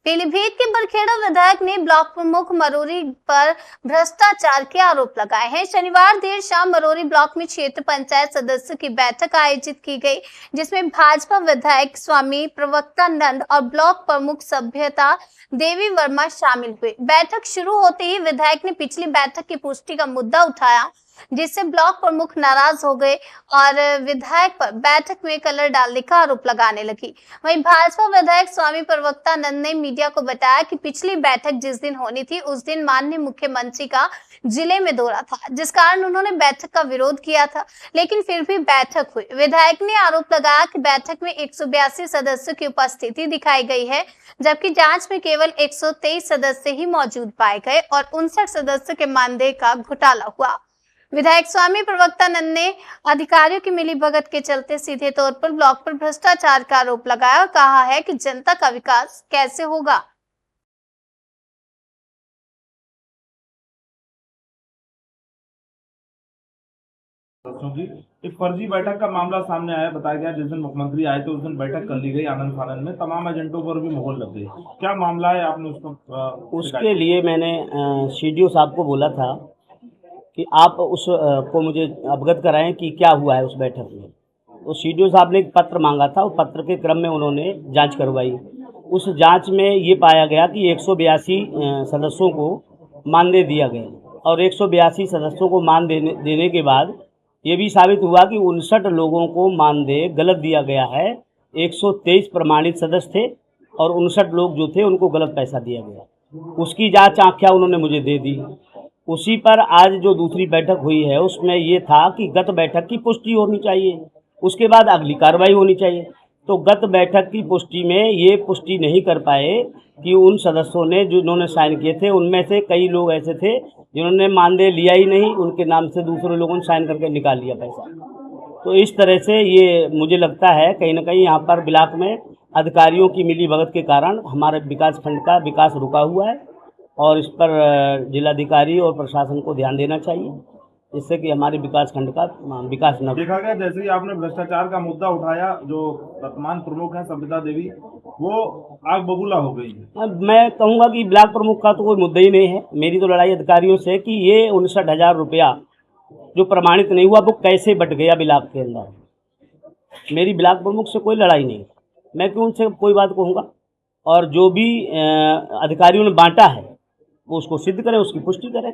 पीलीभीत के बरखेड़ा विधायक ने ब्लॉक प्रमुख मरोरी पर भ्रष्टाचार के आरोप लगाए हैं। शनिवार देर शाम मरोरी ब्लॉक में क्षेत्र पंचायत सदस्यों की बैठक आयोजित की गई, जिसमें भाजपा विधायक स्वामी प्रवक्ता नंद और ब्लॉक प्रमुख सभ्यता देवी वर्मा शामिल हुए। बैठक शुरू होते ही विधायक ने पिछली बैठक की पुष्टि का मुद्दा उठाया, जिससे ब्लॉक प्रमुख नाराज हो गए और विधायक पर बैठक में कलर डालने का आरोप लगाने लगी। वहीं भाजपा विधायक स्वामी प्रवक्ता नंद ने मीडिया को बताया कि पिछली बैठक जिस दिन होनी थी उस दिन माननीय मुख्यमंत्री का जिले में दौरा था, जिस कारण उन्होंने बैठक का विरोध किया था, लेकिन फिर भी बैठक हुई। विधायक ने आरोप लगाया कि बैठक में 182 सदस्यों की उपस्थिति दिखाई गई है, जबकि जांच में केवल 123 सदस्य ही मौजूद पाए गए और 59 सदस्यों के मानदेय का घोटाला हुआ। विधायक स्वामी प्रवक्ता नंद ने अधिकारियों की मिलीभगत के चलते सीधे तौर पर ब्लॉक पर भ्रष्टाचार का आरोप लगाया और कहा है कि जनता का विकास कैसे होगा। एक फर्जी बैठक का मामला सामने आया। बताया गया जिस दिन मुख्यमंत्री आए थे उस दिन बैठक कर ली गई आनंद फानंद में, तमाम एजेंटों पर भी मोहर लग गई। क्या मामला है, आपने उसके लिए मैंने सीडीओ साहब को बोला था कि आप उस को मुझे अवगत कराएं कि क्या हुआ है उस बैठक में। तो सीडीओ साहब ने एक पत्र मांगा था, उस पत्र के क्रम में उन्होंने जांच करवाई। उस जांच में ये पाया गया कि 182 सदस्यों को मानदेय दिया गया और 182 सदस्यों को मानदेय देने के बाद ये भी साबित हुआ कि 59 लोगों को मानदेय गलत दिया गया है। 123 प्रमाणित सदस्य थे और 59 लोग जो थे उनको गलत पैसा दिया गया। उसकी जांच आख्या उन्होंने मुझे दे दी। उसी पर आज जो दूसरी बैठक हुई है उसमें ये था कि गत बैठक की पुष्टि होनी चाहिए, उसके बाद अगली कार्रवाई होनी चाहिए। तो गत बैठक की पुष्टि में ये पुष्टि नहीं कर पाए कि उन सदस्यों ने जिन्होंने साइन किए थे उनमें से कई लोग ऐसे थे जिन्होंने मानदेय लिया ही नहीं, उनके नाम से दूसरे लोगों ने साइन करके निकाल लिया पैसा। तो इस तरह से ये मुझे लगता है कहीं ना कहीं यहाँ पर ब्लॉक में अधिकारियों की मिलीभगत के कारण हमारे विकास खंड का विकास रुका हुआ है और इस पर जिलाधिकारी और प्रशासन को ध्यान देना चाहिए, जिससे कि हमारे विकास खंड का विकास न। देखा गया जैसे ही आपने भ्रष्टाचार का मुद्दा उठाया, जो वर्तमान प्रमुख हैं सभ्यता देवी, वो आग बबूला हो गई है। मैं कहूँगा कि ब्लॉक प्रमुख का तो कोई मुद्दा ही नहीं है। मेरी तो लड़ाई अधिकारियों से कि ये 59,000 रुपया जो प्रमाणित नहीं हुआ वो कैसे बट गया ब्लॉक के अंदर। मेरी ब्लॉक प्रमुख से कोई लड़ाई नहीं, मैं क्यों उनसे कोई बात कहूँगा। और जो भी अधिकारियों ने बांटा है वो उसको सिद्ध करें, उसकी पुष्टि करें।